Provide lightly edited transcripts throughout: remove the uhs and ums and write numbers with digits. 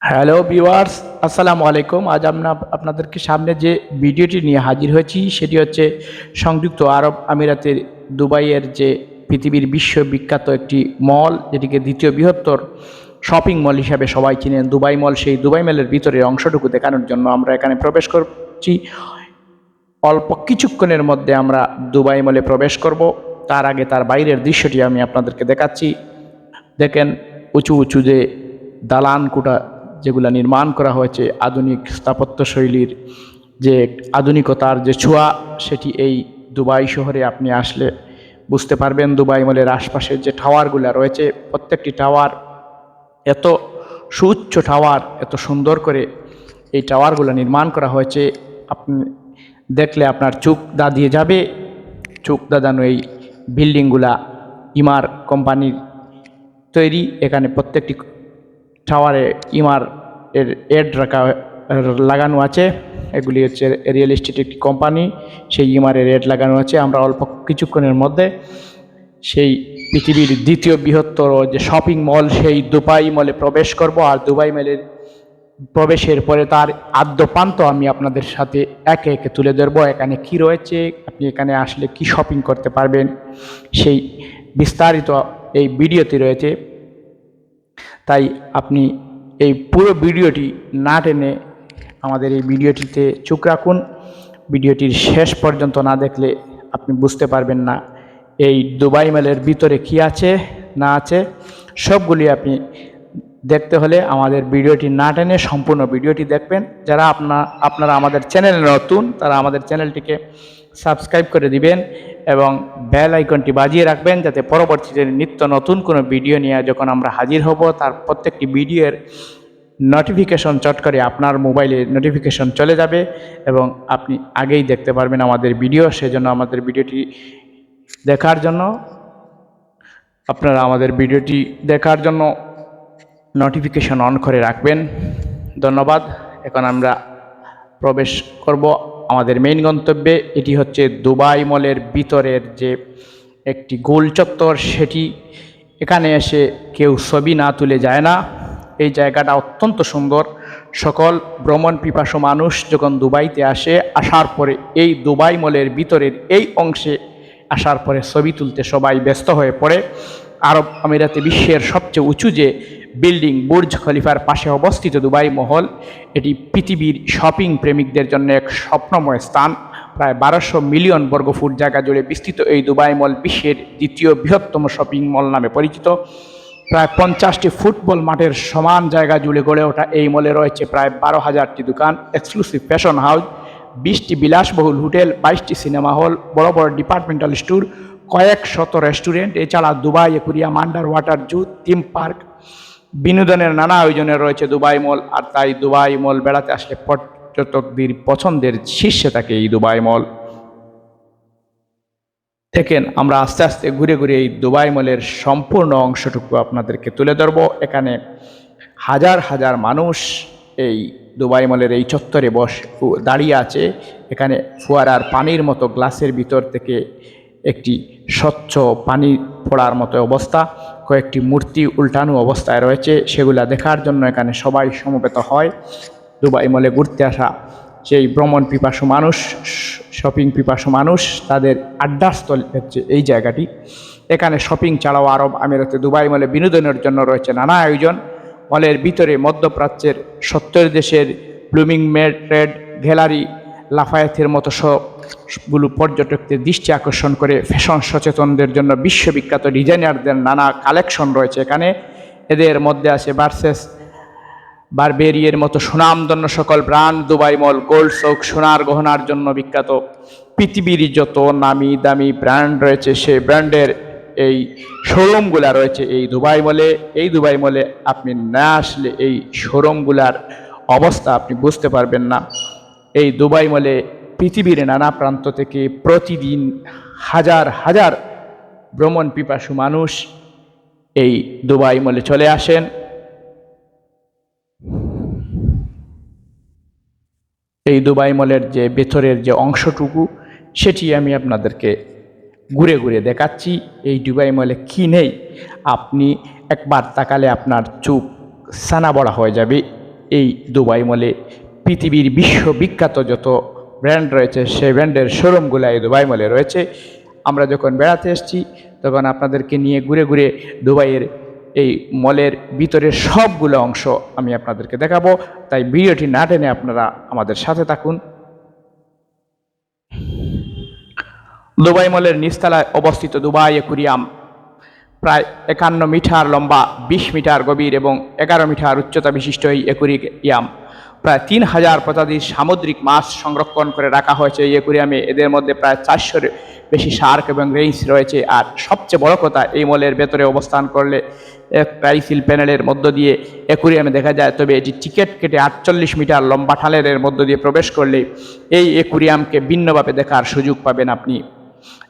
Hello viewers, আসসালামু আলাইকুম। আজ আমরা আপনাদেরকে সামনে যে ভিডিওটি নিয়ে হাজির হয়েছি সেটি হচ্ছে সংযুক্ত আরব আমিরাতের দুবাইয়ের যে পৃথিবীর বিশ্ববিখ্যাত একটি মল, যেটিকে দ্বিতীয় বৃহত্তর শপিং মল হিসাবে সবাই চিনেন, দুবাই মল। সেই দুবাই মলের ভিতরের অংশটুকু দেখানোর জন্য আমরা এখানে প্রবেশ করছি। অল্প কিছুক্ষণের মধ্যে আমরা দুবাই মলে প্রবেশ করব। তার আগে তার বাইরের দৃশ্যটি আমি আপনাদেরকে দেখাচ্ছি। দেখেন, উঁচু উঁচু যে দালান কোঠা যেগুলো নির্মাণ করা হয়েছে আধুনিক স্থাপত্যশৈলীর, যে আধুনিকতার যে ছোঁয়া, সেটি এই দুবাই শহরে আপনি আসলে বুঝতে পারবেন। দুবাই মলের আশপাশের যে টাওয়ারগুলো রয়েছে, প্রত্যেকটি টাওয়ার এত সুউচ্চ টাওয়ার, এত সুন্দর করে এই টাওয়ারগুলো নির্মাণ করা হয়েছে, আপনি দেখলে আপনার চোখ দাঁড়িয়ে যাবে। চোখ দাঁড়ানো এই বিল্ডিংগুলা ইমার কোম্পানির তৈরি। এখানে প্রত্যেকটি টাওয়ারে ইমার এর এড লাগানো আছে। এগুলি হচ্ছে রিয়েল এস্টেট একটি কোম্পানি, সেই ইমারের এড লাগানো আছে। আমরা অল্প কিছুক্ষণের মধ্যে সেই পৃথিবীর দ্বিতীয় বৃহত্তর যে শপিং মল, সেই দুবাই মলে প্রবেশ করব। আর দুবাই মলের প্রবেশের পরে তার আদ্যপ্রান্ত আমি আপনাদের সাথে একে একে তুলে ধরব। এখানে কি রয়েছে, আপনি এখানে আসলে কি শপিং করতে পারবেন, সেই বিস্তারিত এই ভিডিওতে রয়েছে। তাই আপনি এই পুরো ভিডিওটি না টেনে আমাদের এই ভিডিওটিতে চোখ রাখুন। ভিডিওটির শেষ পর্যন্ত না দেখলে আপনি বুঝতে পারবেন না এই দুবাই মলের ভিতরে কি আছে না আছে। সবগুলি আপনি দেখতে হলে আমাদের ভিডিওটি না টেনে সম্পূর্ণ ভিডিওটি দেখবেন। যারা আপনারা আমাদের চ্যানেলে নতুন, তারা আমাদের চ্যানেলটিকে সাবস্ক্রাইব করে দিবেন এবং বেল আইকনটি বাজিয়ে রাখবেন, যাতে পরবর্তীতে নিত্য নতুন কোনো ভিডিও নিয়ে যখন আমরা হাজির হব, তার প্রত্যেকটি ভিডিওর নোটিফিকেশন চট করে আপনার মোবাইলে নোটিফিকেশন চলে যাবে এবং আপনি আগেই দেখতে পারবেন আমাদের ভিডিও। সেজন্য আমাদের ভিডিওটি দেখার জন্য আপনারা আমাদের ভিডিওটি দেখার জন্য নোটিফিকেশন অন করে রাখবেন। ধন্যবাদ। এখন আমরা প্রবেশ করব আমাদের মেইন গন্তব্যে। এটি হচ্ছে দুবাই মলের ভিতরের যে একটি গোল চত্বর, সেটি এখানে এসে কেউ ছবি না তুলে যায় না। এই জায়গাটা অত্যন্ত সুন্দর। সকল ভ্রমণ পিপাসু মানুষ যখন দুবাইতে আসে, আসার পরে এই দুবাই মলের ভিতরের এই অংশে আসার পরে ছবি তুলতে সবাই ব্যস্ত হয়ে পড়ে। আরব আমিরাতে বিশ্বের সবচেয়ে উঁচু যে বিল্ডিং বুর্জ খলিফার পাশে অবস্থিত দুবাই মহল, এটি পৃথিবীর শপিং প্রেমিকদের জন্য এক স্বপ্নময় স্থান। প্রায় 1200 মিলিয়ন বর্গফুট জায়গা জুড়ে বিস্তৃত এই দুবাই মল বিশ্বের দ্বিতীয় বৃহত্তম শপিং মল নামে পরিচিত। প্রায় 50টি ফুটবল মাঠের সমান জায়গা জুড়ে গড়ে ওঠা এই মলে রয়েছে প্রায় 12,000টি দোকান, এক্সক্লুসিভ ফ্যাশন হাউস, 20টি বিলাসবহুল হোটেল, 22টি সিনেমা হল, বড় বড় ডিপার্টমেন্টাল স্টোর, কয়েক শত রেস্টুরেন্ট। এছাড়া দুবাই অ্যাকুয়ারিয়াম, আন্ডার ওয়াটার জু, থিম পার্ক, বিনোদনের নানা আয়োজনে রয়েছে দুবাই মল। আর তাই দুবাই মল বেড়াতে আসলে পর্যটকদের পছন্দের শীর্ষে থাকে এই দুবাই মল। দেখেন, আমরা আস্তে আস্তে ঘুরে ঘুরে এই দুবাই মলের সম্পূর্ণ অংশটুকু আপনাদেরকে তুলে ধরব। এখানে হাজার হাজার মানুষ এই দুবাই মলের এই চত্বরে দাঁড়িয়ে আছে। এখানে ফোয়ারার পানির মতো গ্লাসের ভিতর থেকে একটি স্বচ্ছ পানি পড়ার মতো অবস্থা, কয়েকটি মূর্তি উল্টানো অবস্থায় রয়েছে, সেগুলা দেখার জন্য এখানে সবাই সমবেত হয়। দুবাই মলে ঘুরতে আসা সেই ভ্রমণ পিপাসু মানুষ, শপিং পিপাসু মানুষ, তাদের আড্ডাস্থল হচ্ছে এই জায়গাটি। এখানে শপিং ছাড়াও আরব আমিরাতে দুবাই মলে বিনোদনের জন্য রয়েছে নানা আয়োজন। মলের ভিতরে মধ্যপ্রাচ্যের 70 দেশের ব্লুমিং রেড গ্যালারি, লাফায়েতের মতো সবগুলো পর্যটকদের দৃষ্টি আকর্ষণ করে। ফ্যাশন সচেতনদের জন্য বিশ্ববিখ্যাত ডিজাইনারদের নানা কালেকশন রয়েছে এখানে। এদের মধ্যে আছে ভার্সেস, বারবেরিয়ের মতো সুনামধন্য সকল ব্র্যান্ড। দুবাই মল গোল্ড চৌক, সোনার গহনার জন্য বিখ্যাত। পৃথিবীর যত নামি দামি ব্র্যান্ড রয়েছে, সেই ব্র্যান্ডের এই শোরুমগুলা রয়েছে এই দুবাই মলে। এই দুবাই মলে আপনি না আসলে এই শোরুমগুলার অবস্থা আপনি বুঝতে পারবেন না। এই দুবাই মলে পৃথিবীর নানা প্রান্ত থেকে প্রতিদিন হাজার হাজার ভ্রমণ পিপাসু মানুষ এই দুবাই মলে চলে আসেন। এই দুবাই মলের যে ভেতরের যে অংশটুকু, সেটি আমি আপনাদেরকে ঘুরে ঘুরে দেখাচ্ছি। এই দুবাই মলে কী নেই, আপনি একবার তাকালে আপনার চোখ ছানা বড়া হয়ে যাবে। এই দুবাই মলে পৃথিবীর বিশ্ববিখ্যাত যত ব্র্যান্ড রয়েছে সেই ব্র্যান্ডের শোরুমগুলো এই দুবাই মলে রয়েছে। আমরা যখন বেড়াতে এসেছি তখন আপনাদেরকে নিয়ে ঘুরে ঘুরে দুবাইয়ের এই মলের ভিতরের সবগুলো অংশ আমি আপনাদেরকে দেখাবো, তাই ভিডিওটি না টেনে আপনারা আমাদের সাথে থাকুন। দুবাই মলের নিচতলায় অবস্থিত দুবাই অ্যাকুয়ারিয়াম প্রায় 51 মিটার লম্বা, 20 মিটার গভীর এবং 11 মিটার উচ্চতা বিশিষ্ট এই অ্যাকুয়ারিয়াম প্রায় 3000 প্রজাতির সামুদ্রিক মাছ সংরক্ষণ করে রাখা হয়েছে এই অ্যাকুয়ারিয়ামে। এদের মধ্যে প্রায় 400-এর বেশি শার্ক এবং রেইস রয়েছে। আর সবচেয়ে বড় কথা, এই মলের ভেতরে অবস্থান করলে প্রাইসিল প্যানেলের মধ্য দিয়ে অ্যাকুয়ারিয়ামে দেখা যায়, তবে এটি টিকিট কেটে 48 মিটার লম্বা টানেলের মধ্য দিয়ে প্রবেশ করলে এই অ্যাকুয়ারিয়ামকে ভিন্নভাবে দেখার সুযোগ পাবেন আপনি,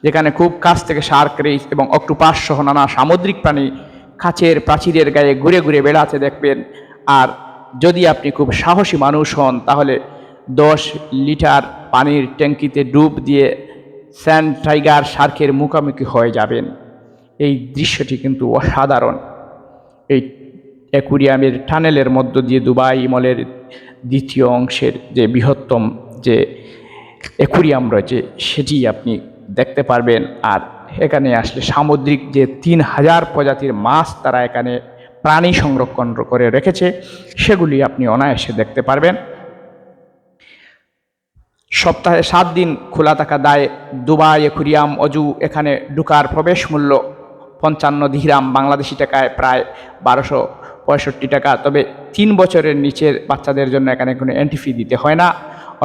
যেখানে খুব কাছ থেকে শার্ক, রেইস এবং অক্টোপাস সহ নানা সামুদ্রিক প্রাণী কাছের প্রাচীরের গায়ে ঘুরে ঘুরে বেড়াতে দেখবেন। আর যদি আপনি খুব সাহসী মানুষ হন তাহলে 10 লিটার পানির ট্যাঙ্কিতে ডুব দিয়ে স্যান্ড টাইগার শার্কের মুখোমুখি হয়ে যাবেন। এই দৃশ্যটি কিন্তু অসাধারণ। এই অ্যাকুয়ারিয়ামের টানেলের মধ্য দিয়ে দুবাই মলের দ্বিতীয় অংশের যে বৃহত্তম যে অ্যাকুয়ারিয়াম রয়েছে সেটি আপনি দেখতে পারবেন। আর এখানে আসলে সামুদ্রিক যে 3000 প্রজাতির মাছ তারা এখানে প্রাণী সংরক্ষণ করে রেখেছে সেগুলি আপনি অনায়াসে দেখতে পারবেন। সপ্তাহে 7 দিন খোলা থাকা দায় দুবাই অ্যাকুয়ারিয়াম অজু। এখানে ঢুকার প্রবেশ মূল্য 55 দিরহাম, বাংলাদেশি টাকায় প্রায় 1265 টাকা। তবে 3 বছরের নিচের বাচ্চাদের জন্য এখানে কোনো এন্ট্রি ফি দিতে হয় না।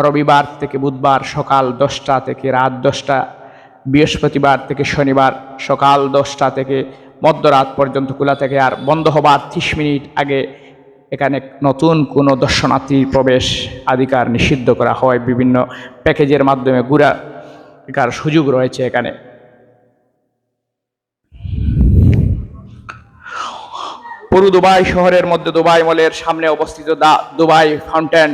রবিবার থেকে বুধবার সকাল 10টা থেকে রাত 10টা, বৃহস্পতিবার থেকে শনিবার সকাল 10টা থেকে মধ্যরাত পর্যন্ত খোলা থাকে। আর বন্ধ হবার 30 মিনিট আগে এখানে নতুন কোনো দর্শনার্থীর প্রবেশ আধিকার নিষিদ্ধ করা হয়। বিভিন্ন প্যাকেজের মাধ্যমে ঘোরার সুযোগ রয়েছে এখানে। পুরো দুবাই শহরের মধ্যে দুবাই মলের সামনে অবস্থিত দুবাই ফাউন্টেন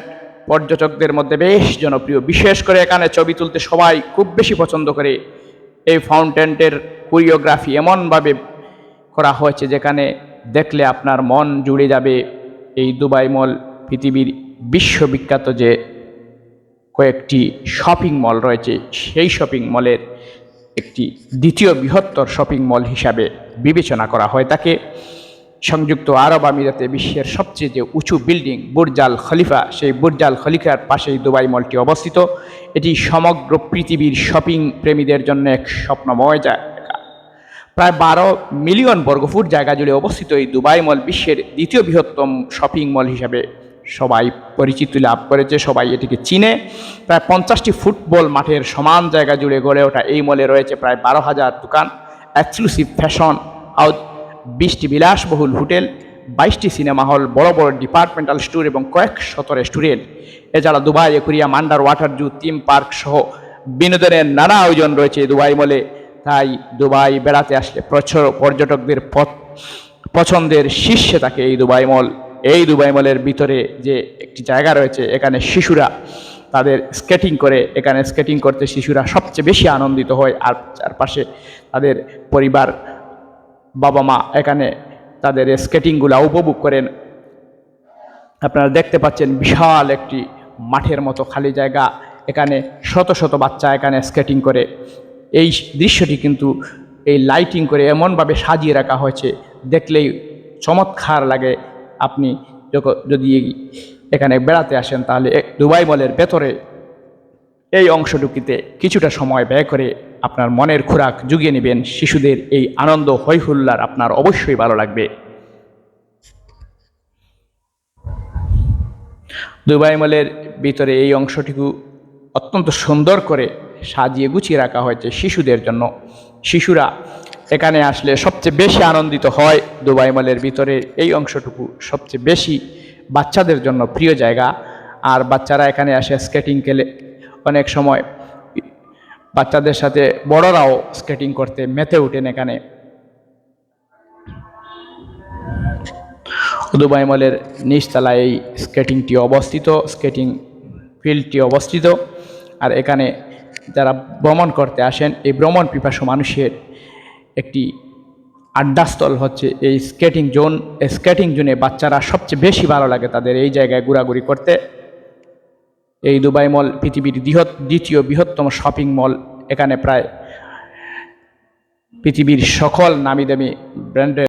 পর্যটকদের মধ্যে বেশ জনপ্রিয়। বিশেষ করে এখানে ছবি তুলতে সবাই খুব বেশি পছন্দ করে। এই ফাউন্টেনটির কোরিওগ্রাফি এমনভাবে করা হয়েছে যেখানে দেখলে আপনার মন জুড়ে যাবে। এই দুবাই মল পৃথিবীর বিশ্ববিখ্যাত যে কয়েকটি শপিং মল রয়েছে সেই শপিং মলের একটি দ্বিতীয় বৃহত্তর শপিং মল হিসাবে বিবেচনা করা হয় তাকে। সংযুক্ত আরব আমিরাতে বিশ্বের সবচেয়ে যে উঁচু বিল্ডিং বুর্জ আল খলিফা, সেই বুর্জ আল খলিফার পাশেই দুবাই মলটি অবস্থিত। এটি সমগ্র পৃথিবীর শপিং প্রেমীদের জন্য এক স্বপ্নময় জায়গা। প্রায় 12 মিলিয়ন বর্গফুট জায়গা জুড়ে অবস্থিত এই দুবাই মল বিশ্বের দ্বিতীয় বৃহত্তম শপিং মল হিসাবে সবাই পরিচিতি লাভ করেছে, সবাই এটিকে চিনে। প্রায় 50টি ফুটবল মাঠের সমান জায়গা জুড়ে গড়ে ওঠা এই মলে রয়েছে প্রায় 12,000 দোকান, এক্সক্লুসিভ ফ্যাশন হাউস, 20টি বিলাসবহুল হোটেল, 22টি সিনেমা হল, বড় বড় ডিপার্টমেন্টাল স্টোর এবং কয়েক শত রেস্টুরেন্ট। এছাড়া দুবাই অ্যাকুয়ারিয়াম, আন্ডার ওয়াটার জু, থিম পার্ক সহ বিনোদনের নানা আয়োজন রয়েছে দুবাই মলে। তাই দুবাই বেড়াতে আসলে পর্যটকদের পছন্দের শীর্ষে থাকে এই দুবাই মল। এই দুবাই মলের ভিতরে যে একটি জায়গা রয়েছে এখানে শিশুরা তাদের স্কেটিং করে, এখানে স্কেটিং করতে শিশুরা সবচেয়ে বেশি আনন্দিত হয়। আর চারপাশে তাদের পরিবার বাবা মা এখানে তাদের স্কেটিংগুলো উপভোগ করেন। আপনারা দেখতে পাচ্ছেন বিশাল একটি মাঠের মতো খালি জায়গা, এখানে শত শত বাচ্চা এখানে স্কেটিং করে। এই দৃশ্যটি কিন্তু এই লাইটিং করে এমনভাবে সাজিয়ে রাখা হয়েছে, দেখলেই চমৎকার লাগে। আপনি যদি এখানে বেড়াতে আসেন তাহলে দুবাই মলের ভেতরে এই অংশটুকিতে কিছুটা সময় ব্যয় করে আপনার মনের খোরাক জুগিয়ে নেবেন। শিশুদের এই আনন্দ হৈহুল্লার আপনার অবশ্যই ভালো লাগবে। দুবাই মলের ভিতরে এই অংশটুকু অত্যন্ত সুন্দর করে সাজিয়ে গুছিয়ে রাখা হয়েছে শিশুদের জন্য। শিশুরা এখানে আসলে সবচেয়ে বেশি আনন্দিত হয়। দুবাই মলের ভিতরে এই অংশটুকু সবচেয়ে বেশি বাচ্চাদের জন্য প্রিয় জায়গা। আর বাচ্চারা এখানে আসে স্কেটিং খেলে, অনেক সময় বাচ্চাদের সাথে বড়রাও স্কেটিং করতে মেতে ওঠেন এখানে। দুবাই মলের নিচতলায় এই স্কেটিংটি অবস্থিত, স্কেটিং ফিল্ডটি অবস্থিত। আর এখানে যারা ভ্রমণ করতে আসেন এই ভ্রমণ পিপাসু মানুষের একটি আড্ডাস্থল হচ্ছে এই স্কেটিং জোন। স্কেটিং জোনে বাচ্চারা সবচেয়ে বেশি ভালো লাগে তাদের এই জায়গায় ঘোরাঘুরি করতে। এই দুবাই মল পৃথিবীর দ্বিতীয় বৃহত্তম শপিং মল। এখানে প্রায় পৃথিবীর সকল নামি দামি ব্র্যান্ডের